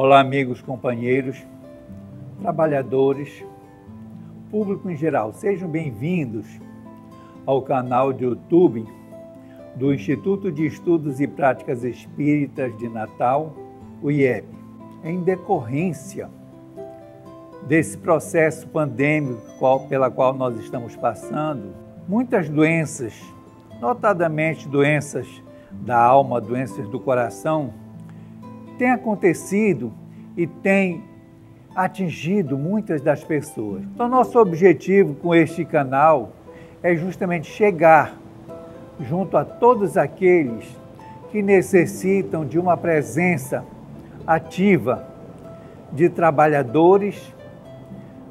Olá, amigos, companheiros, trabalhadores, público em geral, sejam bem-vindos ao canal de YouTube do Instituto de Estudos e Práticas Espíritas de Natal, o IEP. Em decorrência desse processo pandêmico pela qual nós estamos passando, muitas doenças, notadamente doenças da alma, doenças do coração, têm acontecido e têm atingido muitas das pessoas. Então, nosso objetivo com este canal é justamente chegar junto a todos aqueles que necessitam de uma presença ativa de trabalhadores,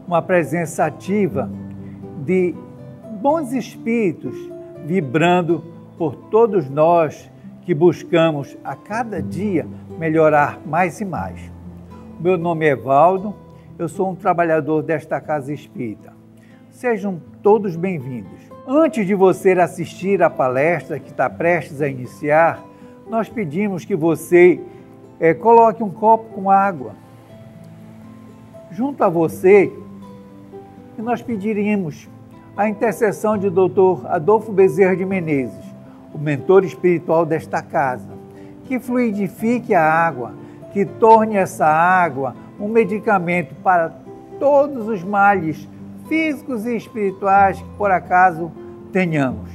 uma presença ativa de bons espíritos vibrando por todos nós que buscamos a cada dia melhorar mais e mais. Meu nome é Evaldo, eu sou um trabalhador desta casa espírita. Sejam todos bem-vindos. Antes de você assistir à palestra que está prestes a iniciar, nós pedimos que você coloque um copo com água junto a você e nós pediríamos a intercessão de Dr. Adolfo Bezerra de Menezes, o mentor espiritual desta casa, que fluidifique a água, que torne essa água um medicamento para todos os males físicos e espirituais que por acaso tenhamos.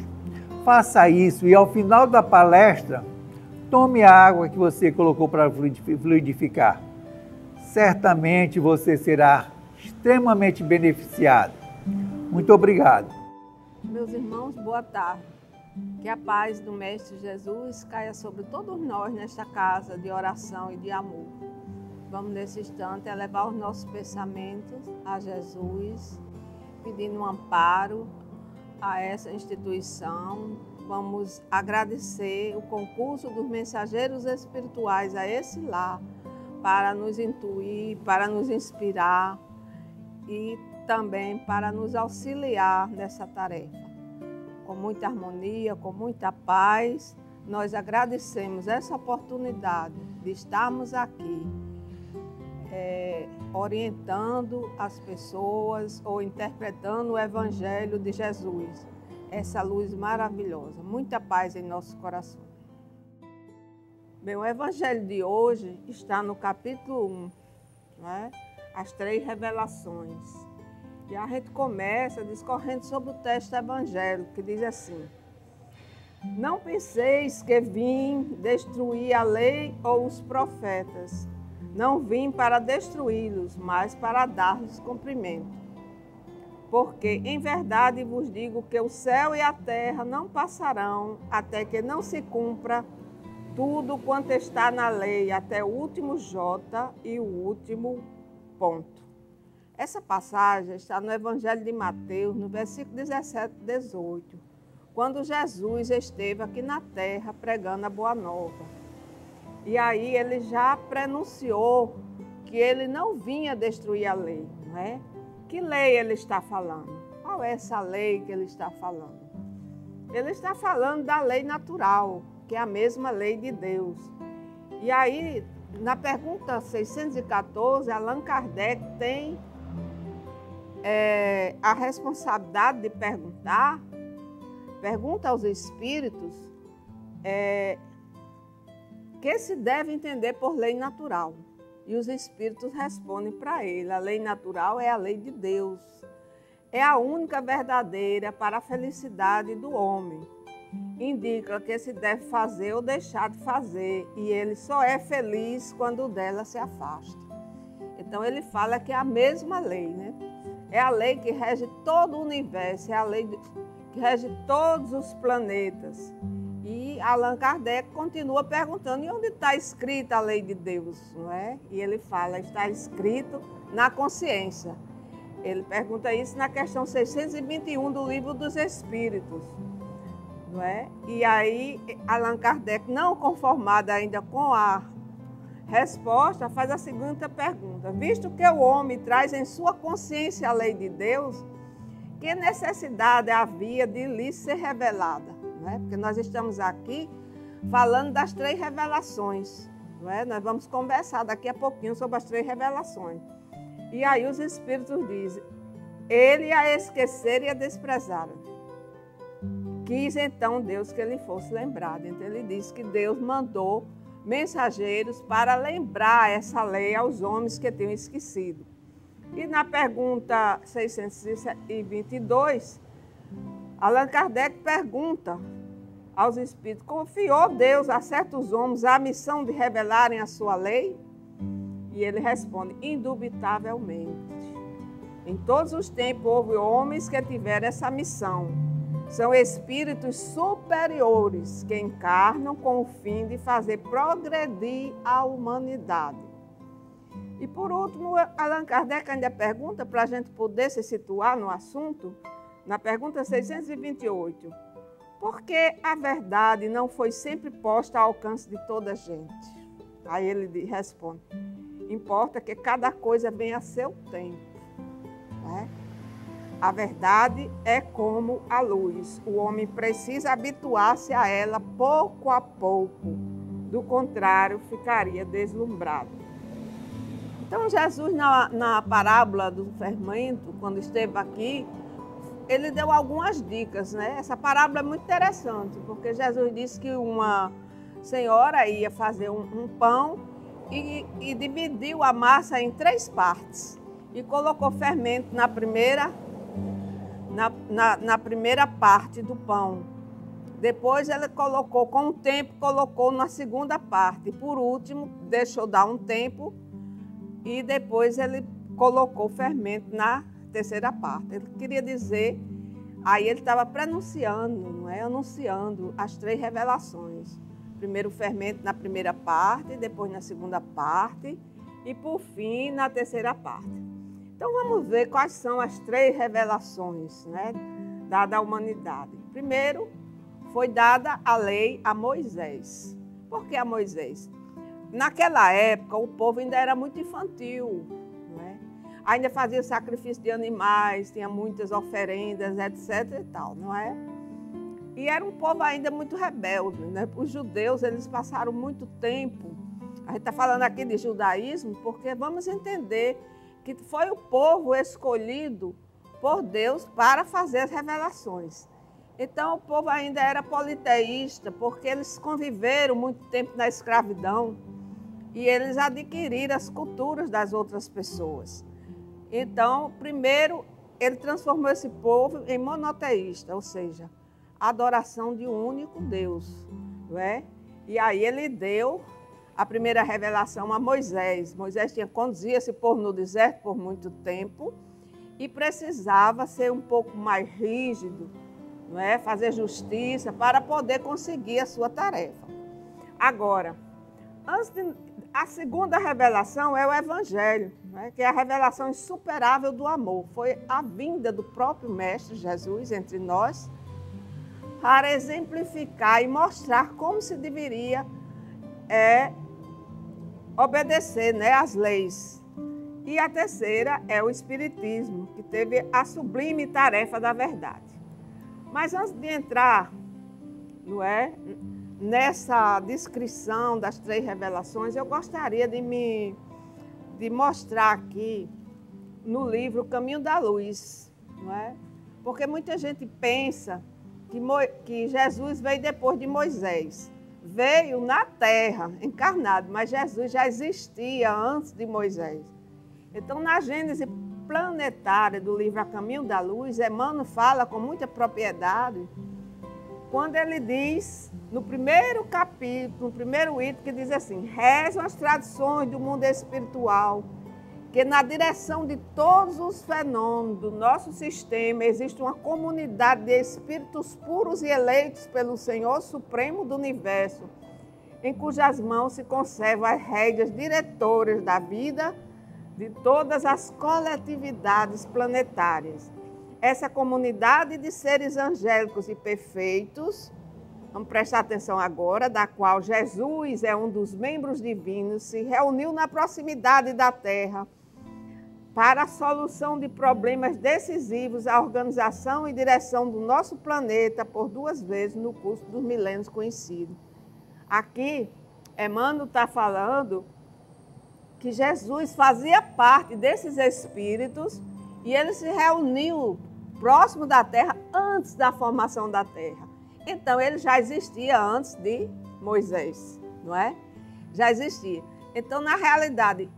Faça isso e ao final da palestra, tome a água que você colocou para fluidificar. Certamente você será extremamente beneficiado. Muito obrigado. Meus irmãos, boa tarde. Que a paz do Mestre Jesus caia sobre todos nós nesta casa de oração e de amor. Vamos nesse instante elevar os nossos pensamentos a Jesus, pedindo um amparo a essa instituição. Vamos agradecer o concurso dos mensageiros espirituais a esse lar, para nos intuir, para nos inspirar e também para nos auxiliar nessa tarefa. Com muita harmonia, com muita paz, nós agradecemos essa oportunidade de estarmos aqui orientando as pessoas ou interpretando o Evangelho de Jesus, essa luz maravilhosa. Muita paz em nosso coração. Bem, o Evangelho de hoje está no capítulo 1, né? As 3 revelações. E a gente começa discorrendo sobre o texto evangélico, que diz assim: não penseis que vim destruir a lei ou os profetas. Não vim para destruí-los, mas para dar-lhes cumprimento. Porque, em verdade, vos digo que o céu e a terra não passarão até que não se cumpra tudo quanto está na lei, até o último jota e o último ponto. Essa passagem está no Evangelho de Mateus, no versículo 17 e 18, quando Jesus esteve aqui na terra pregando a Boa Nova. E aí ele já prenunciou que ele não vinha destruir a lei, não é? Que lei ele está falando? Qual é essa lei que ele está falando? Ele está falando da lei natural, que é a mesma lei de Deus. E aí, na pergunta 614, Allan Kardec tem a responsabilidade de pergunta aos espíritos que se deve entender por lei natural. E os espíritos respondem para ele: a lei natural é a lei de Deus. É a única verdadeira para a felicidade do homem. Indica que se deve fazer ou deixar de fazer, e ele só é feliz quando dela se afasta. Então ele fala que é a mesma lei, né? É a lei que rege todo o universo, é a lei que rege todos os planetas. E Allan Kardec continua perguntando: e onde está escrita a lei de Deus? Não é? E ele fala: está escrito na consciência. Ele pergunta isso na questão 621 do Livro dos Espíritos. Não é? E aí Allan Kardec, não conformado ainda com a resposta, faz a seguinte pergunta: visto que o homem traz em sua consciência a lei de Deus, que necessidade havia de lhe ser revelada? Não é? Porque nós estamos aqui falando das 3 revelações. não é? Nós vamos conversar daqui a pouquinho sobre as 3 revelações. E aí os Espíritos dizem, ele a esquecer e a desprezar. Quis então Deus que ele fosse lembrado. Então ele disse que Deus mandou mensageiros para lembrar essa lei aos homens que tinham esquecido. E na pergunta 622, Allan Kardec pergunta aos Espíritos, confiou Deus a certos homens a missão de revelarem a sua lei? E ele responde, indubitavelmente. Em todos os tempos houve homens que tiveram essa missão. São espíritos superiores que encarnam com o fim de fazer progredir a humanidade. E por último, Allan Kardec ainda pergunta, para a gente poder se situar no assunto, na pergunta 628, por que a verdade não foi sempre posta ao alcance de toda a gente? Aí ele responde, importa que cada coisa venha a seu tempo, né? A verdade é como a luz. O homem precisa habituar-se a ela pouco a pouco. Do contrário, ficaria deslumbrado. Então, Jesus, na parábola do fermento, quando esteve aqui, ele deu algumas dicas, né? Essa parábola é muito interessante, porque Jesus disse que uma senhora ia fazer um pão e dividiu a massa em 3 partes. E colocou fermento na primeira parte do pão. Depois ela colocou, com o tempo, colocou na segunda parte. Por último, deixou dar um tempo e depois ele colocou o fermento na terceira parte. Ele queria dizer, aí ele estava prenunciando, não é? Anunciando as 3 revelações. Primeiro o fermento na primeira parte, depois na segunda parte e por fim na terceira parte. Então vamos ver quais são as 3 revelações, né, dadas à humanidade. Primeiro, foi dada a lei a Moisés. Por que a Moisés? Naquela época o povo ainda era muito infantil, né? Ainda fazia sacrifício de animais, tinha muitas oferendas, etc. e tal, não é? E era um povo ainda muito rebelde, né? Os judeus, eles passaram muito tempo, a gente está falando aqui de judaísmo, porque vamos entender que foi o povo escolhido por Deus para fazer as revelações. Então, o povo ainda era politeísta, porque eles conviveram muito tempo na escravidão e eles adquiriram as culturas das outras pessoas. Então, primeiro, ele transformou esse povo em monoteísta, ou seja, a adoração de um único Deus, não é? E aí ele deu a primeira revelação a Moisés. Moisés tinha conduzido esse povo no deserto por muito tempo e precisava ser um pouco mais rígido, não é? Fazer justiça para poder conseguir a sua tarefa. Agora, a segunda revelação é o Evangelho, não é? Que é a revelação insuperável do amor. Foi a vinda do próprio Mestre Jesus entre nós para exemplificar e mostrar como se deveria obedecer, né, às leis. E a terceira é o Espiritismo, que teve a sublime tarefa da verdade. Mas antes de entrar, não é, nessa descrição das 3 revelações, eu gostaria de mostrar aqui no livro Caminho da Luz, não é? Porque muita gente pensa que Jesus veio depois de Moisés. Veio na terra, encarnado, mas Jesus já existia antes de Moisés. Então, na Gênese planetária do livro A Caminho da Luz, Emmanuel fala com muita propriedade, quando ele diz, no primeiro capítulo, no primeiro item, que diz assim, rezam as tradições do mundo espiritual, que na direção de todos os fenômenos do nosso sistema existe uma comunidade de espíritos puros e eleitos pelo Senhor Supremo do Universo, em cujas mãos se conservam as rédeas diretoras da vida de todas as coletividades planetárias. Essa comunidade de seres angélicos e perfeitos, vamos prestar atenção agora, da qual Jesus é um dos membros divinos, se reuniu na proximidade da Terra para a solução de problemas decisivos à organização e direção do nosso planeta por 2 vezes no curso dos milênios conhecido. Aqui, Emmanuel está falando que Jesus fazia parte desses espíritos e ele se reuniu próximo da terra antes da formação da terra. Então, ele já existia antes de Moisés, não é? Já existia. Então, na realidade,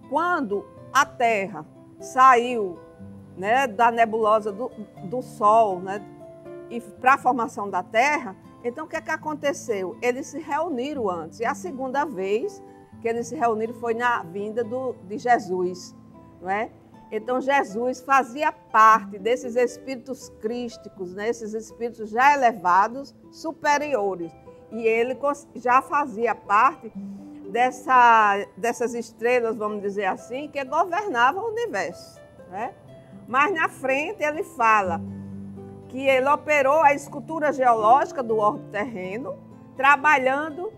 quando a terra saiu, né, da nebulosa do Sol, né, e para a formação da terra, então o que é que aconteceu? Eles se reuniram antes. E a segunda vez que eles se reuniram foi na vinda de Jesus, não é? Então Jesus fazia parte desses espíritos crísticos, né? Esses espíritos já elevados, superiores. E ele já fazia parte dessas estrelas, vamos dizer assim, que governavam o universo, né? Mas na frente ele fala que ele operou a escultura geológica do orbe terreno, trabalhando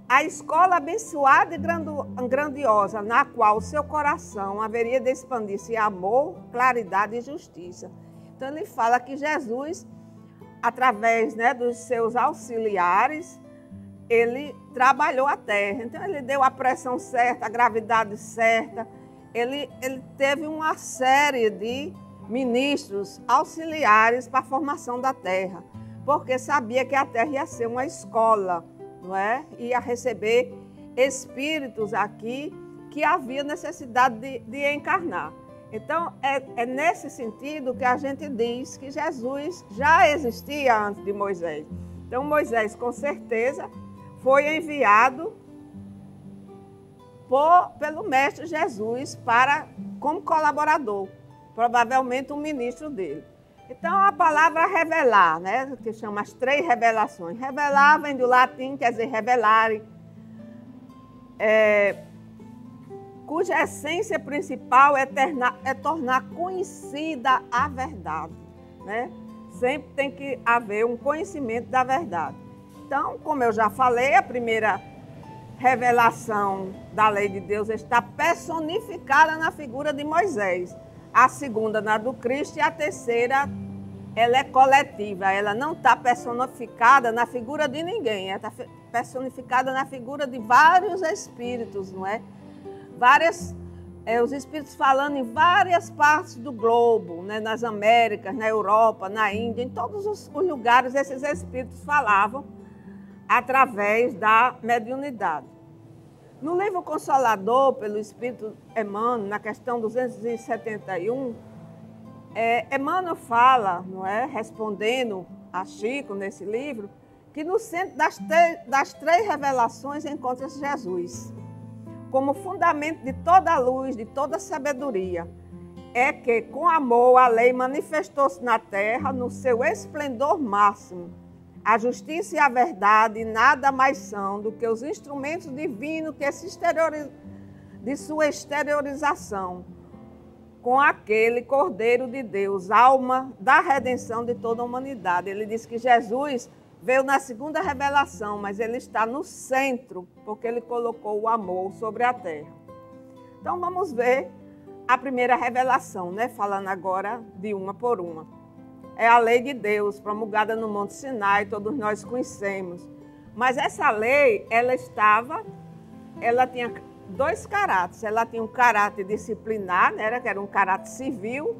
a escola abençoada e grandiosa, na qual o seu coração haveria de expandir-se em amor, claridade e justiça. Então ele fala que Jesus, através, né, dos seus auxiliares, ele trabalhou a terra. Então ele deu a pressão certa, a gravidade certa. Ele teve uma série de ministros auxiliares para a formação da terra, porque sabia que a terra ia ser uma escola, não é? Ia receber espíritos aqui que havia necessidade de encarnar. Então, é nesse sentido que a gente diz que Jesus já existia antes de Moisés. Então, Moisés, com certeza, foi enviado pelo Mestre Jesus como colaborador, provavelmente um ministro dele. Então, a palavra revelar, né, que chama as 3 revelações. Revelar vem do latim, quer dizer revelare, cuja essência principal é tornar conhecida a verdade, né? Sempre tem que haver um conhecimento da verdade. Então, como eu já falei, a primeira revelação da lei de Deus está personificada na figura de Moisés. A segunda na do Cristo e a terceira, ela é coletiva. Ela não está personificada na figura de ninguém. Ela está personificada na figura de vários espíritos, não é? Os espíritos falando em várias partes do globo, né? Nas Américas, na Europa, na Índia, em todos os lugares esses espíritos falavam através da mediunidade. No livro Consolador, pelo Espírito Emmanuel, na questão 271, Emmanuel fala, não é, respondendo a Chico nesse livro, que no centro das 3 revelações encontra-se Jesus. Como fundamento de toda a luz, de toda a sabedoria, é que, com amor, a lei manifestou-se na terra no seu esplendor máximo. A justiça e a verdade nada mais são do que os instrumentos divinos de sua exteriorização com aquele Cordeiro de Deus, alma da redenção de toda a humanidade. Ele diz que Jesus veio na segunda revelação, mas ele está no centro, porque ele colocou o amor sobre a terra. Então vamos ver a primeira revelação, né? Falando agora de uma por uma. É a lei de Deus, promulgada no Monte Sinai, todos nós conhecemos. Mas essa lei, ela tinha 2 caráteres. Ela tinha um caráter disciplinar, né, que era um caráter civil,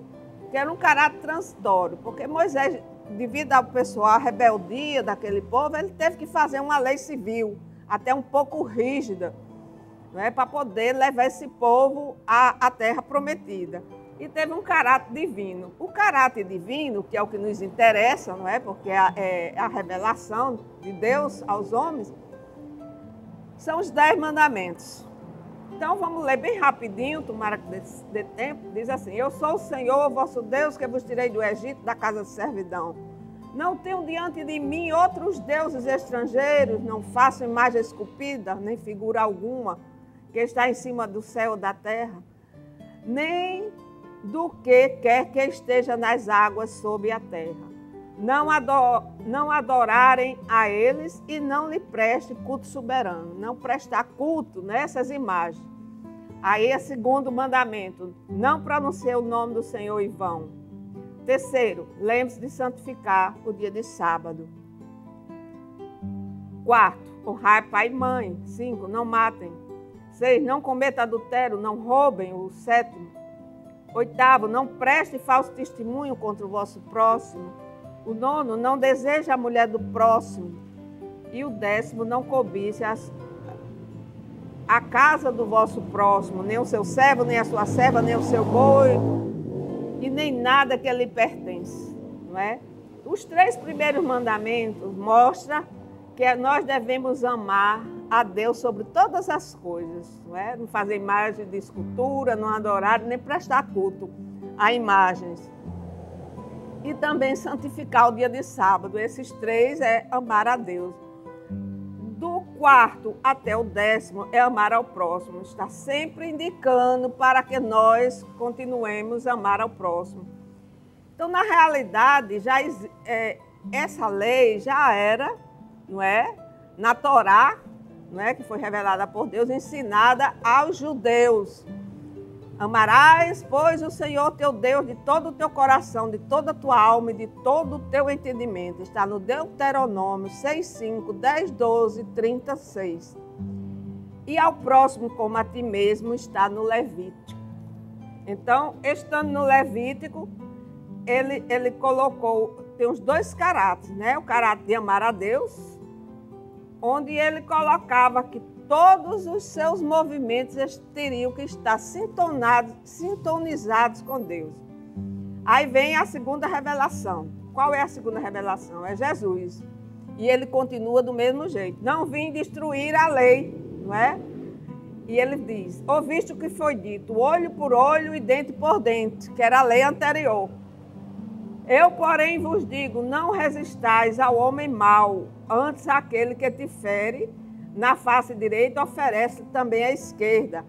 que era um caráter transitório. Porque Moisés, devido ao pessoal, à rebeldia daquele povo, ele teve que fazer uma lei civil, até um pouco rígida, né, para poder levar esse povo à terra prometida. E teve um caráter divino. O caráter divino, que é o que nos interessa, não é? Porque é a revelação de Deus aos homens, são os 10 mandamentos. Então vamos ler bem rapidinho, tomara que dê tempo. Diz assim: eu sou o Senhor, vosso Deus, que vos tirei do Egito, da casa de servidão. Não tenho diante de mim outros deuses estrangeiros, não faço imagem esculpida, nem figura alguma, que está em cima do céu ou da terra, nem do que quer que esteja nas águas sob a terra. Não adorarem a eles e não lhe preste culto soberano. Não prestar culto nessas imagens. Aí é segundo mandamento. Não pronunciar o nome do Senhor em vão. Terceiro, lembre-se de santificar o dia de sábado. Quarto, honrai pai e mãe. 5, não matem. 6, não cometa adultério, não roubem. O 7º. 8º, não preste falso testemunho contra o vosso próximo. O 9º, não deseje a mulher do próximo. E o 10º, não cobice a casa do vosso próximo, nem o seu servo, nem a sua serva, nem o seu boi, e nem nada que lhe pertence. Não é? Os 3 primeiros mandamentos mostram que nós devemos amar a Deus sobre todas as coisas. Não é? Não fazer imagem de escultura, não adorar, nem prestar culto a imagens. E também santificar o dia de sábado. Esses 3 é amar a Deus. Do 4º até o 10º é amar ao próximo. Está sempre indicando para que nós continuemos a amar ao próximo. Então, na realidade, essa lei já era, não é, na Torá, não é, que foi revelada por Deus, ensinada aos judeus. Amarás, pois, o Senhor teu Deus de todo o teu coração, de toda a tua alma e de todo o teu entendimento. Está no Deuteronômio 6:5, 10:12, 36. E ao próximo como a ti mesmo está no Levítico. Então, estando no Levítico, ele colocou, tem os 2 caráteres, né? O caráter de amar a Deus, onde ele colocava que todos os seus movimentos teriam que estar sintonizados com Deus. Aí vem a segunda revelação. Qual é a segunda revelação? É Jesus. E ele continua do mesmo jeito. Não vim destruir a lei, não é? E ele diz, ouviste o que foi dito, olho por olho e dente por dente, que era a lei anterior. Eu, porém, vos digo, não resistais ao homem mau, antes aquele que te fere, na face direita oferece também a esquerda.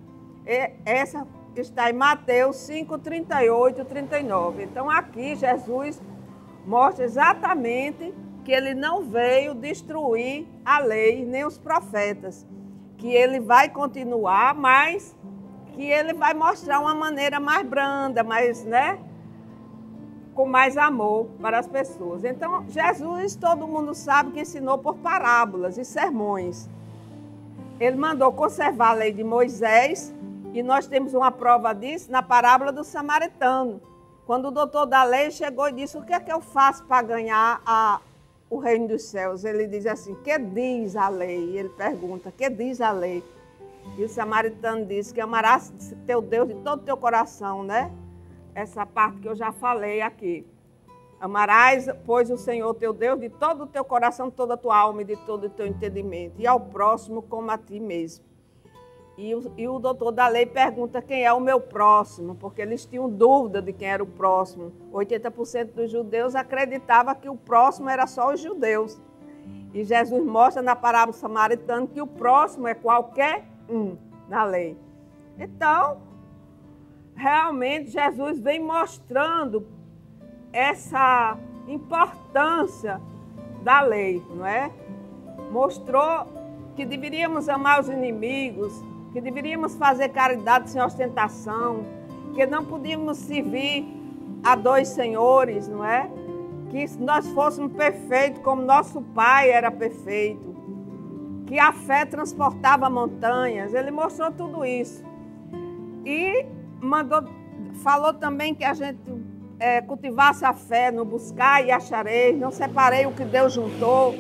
Essa está em Mateus 5, 38 e 39. Então aqui Jesus mostra exatamente que ele não veio destruir a lei nem os profetas. Que ele vai continuar, mas que ele vai mostrar uma maneira mais branda, mais, né, com mais amor para as pessoas. Então Jesus, todo mundo sabe que ensinou por parábolas e sermões. Ele mandou conservar a lei de Moisés e nós temos uma prova disso na parábola do samaritano. Quando o doutor da lei chegou e disse, o que é que eu faço para ganhar o reino dos céus? Ele diz assim, que diz a lei? Ele pergunta, que diz a lei? E o samaritano disse que amarás teu Deus de todo o teu coração, né? Essa parte que eu já falei aqui. Amarás, pois, o Senhor teu Deus de todo o teu coração, de toda a tua alma e de todo o teu entendimento. E ao próximo como a ti mesmo. E o doutor da lei pergunta quem é o meu próximo, porque eles tinham dúvida de quem era o próximo. 80% dos judeus acreditavam que o próximo era só os judeus. E Jesus mostra na parábola samaritana que o próximo é qualquer um na lei. Então, realmente Jesus vem mostrando essa importância da lei, não é? Mostrou que deveríamos amar os inimigos, que deveríamos fazer caridade sem ostentação, que não podíamos servir a 2 senhores, não é? Que se nós fôssemos perfeitos como nosso Pai era perfeito, que a fé transportava montanhas. Ele mostrou tudo isso. E falou também que a gente cultivasse a fé, no buscar e achareis, não separei o que Deus juntou,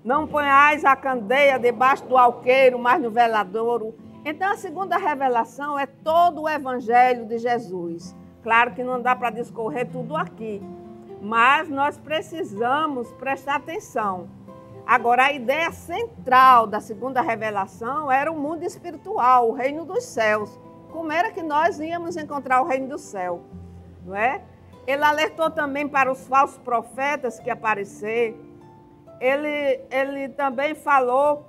não ponhais a candeia debaixo do alqueiro, mas no veladouro. Então a segunda revelação é todo o evangelho de Jesus. Claro que não dá para discorrer tudo aqui, mas nós precisamos prestar atenção. Agora, a ideia central da segunda revelação era o mundo espiritual, o reino dos céus. Como era que nós íamos encontrar o reino do céu, não é? Ele alertou também para os falsos profetas que aparecer. Ele também falou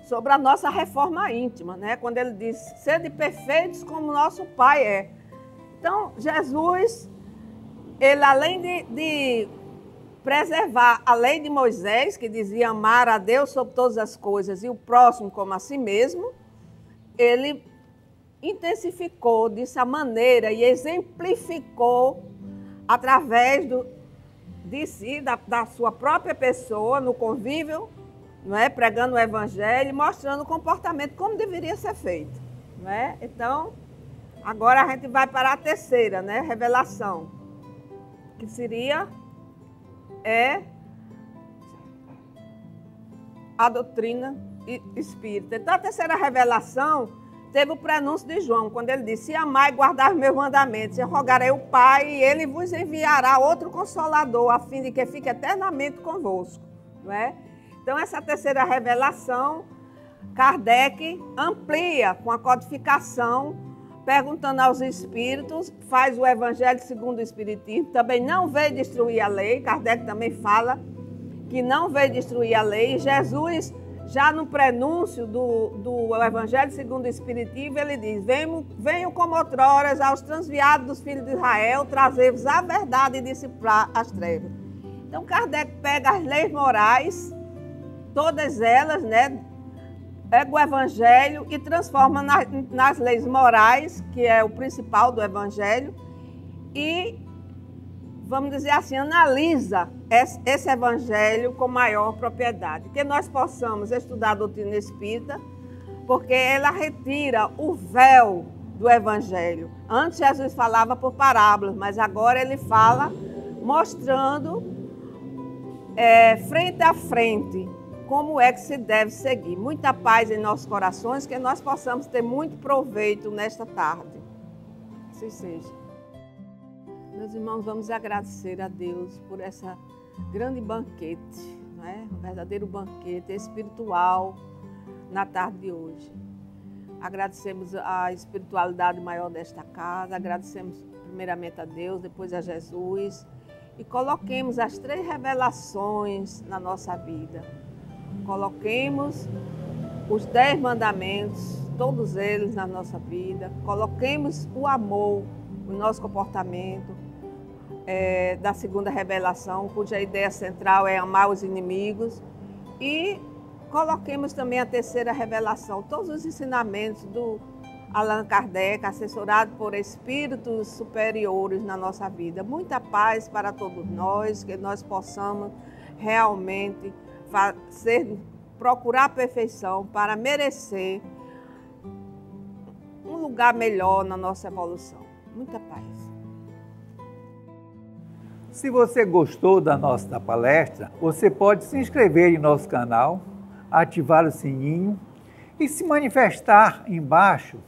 sobre a nossa reforma íntima, né? Quando ele diz, sede perfeitos como nosso Pai é. Então, Jesus, ele além de preservar a lei de Moisés, que dizia amar a Deus sobre todas as coisas e o próximo como a si mesmo, ele intensificou dessa maneira e exemplificou através de si, da sua própria pessoa, no convívio não é? Pregando o evangelho, mostrando o comportamento como deveria ser feito, não é? Então, agora a gente vai para a terceira, né? Revelação, que seria a doutrina espírita. Então, a terceira revelação teve o prenúncio de João, quando ele disse: se amai e guardar os meus mandamentos, eu rogarei o Pai e ele vos enviará outro Consolador, a fim de que fique eternamente convosco, não é? Então, essa terceira revelação, Kardec amplia com a codificação, perguntando aos espíritos, faz o Evangelho segundo o Espiritismo, também não veio destruir a lei. Kardec também fala que não veio destruir a lei. Jesus, já no prenúncio do Evangelho segundo o Espiritismo, ele diz: venham como outroras aos transviados dos filhos de Israel, trazer-vos a verdade e dissipar as trevas. Então, Kardec pega as leis morais, todas elas, né, pega o Evangelho e transforma nas leis morais, que é o principal do Evangelho, e, vamos dizer assim, analisa esse Evangelho com maior propriedade. Que nós possamos estudar a doutrina espírita, porque ela retira o véu do Evangelho. Antes Jesus falava por parábolas, mas agora ele fala mostrando frente a frente como é que se deve seguir. Muita paz em nossos corações, que nós possamos ter muito proveito nesta tarde. Assim seja. Meus irmãos, vamos agradecer a Deus por essa grande banquete, não é? Um verdadeiro banquete espiritual na tarde de hoje. Agradecemos a espiritualidade maior desta casa, agradecemos primeiramente a Deus, depois a Jesus, e coloquemos as 3 revelações na nossa vida. Coloquemos os 10 mandamentos, todos eles na nossa vida. Coloquemos o amor no nosso comportamento, da segunda revelação, cuja ideia central é amar os inimigos. E coloquemos também a terceira revelação, todos os ensinamentos do Allan Kardec, assessorado por espíritos superiores na nossa vida. Muita paz para todos nós, que nós possamos realmente procurar a perfeição para merecer um lugar melhor na nossa evolução. Muita paz. Se você gostou da nossa palestra, você pode se inscrever em nosso canal, ativar o sininho e se manifestar embaixo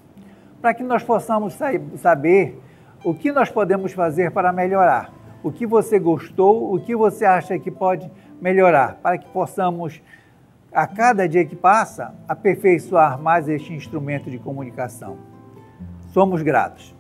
para que nós possamos saber o que nós podemos fazer para melhorar. O que você gostou, o que você acha que pode melhorar, para que possamos, a cada dia que passa, aperfeiçoar mais este instrumento de comunicação. Somos gratos.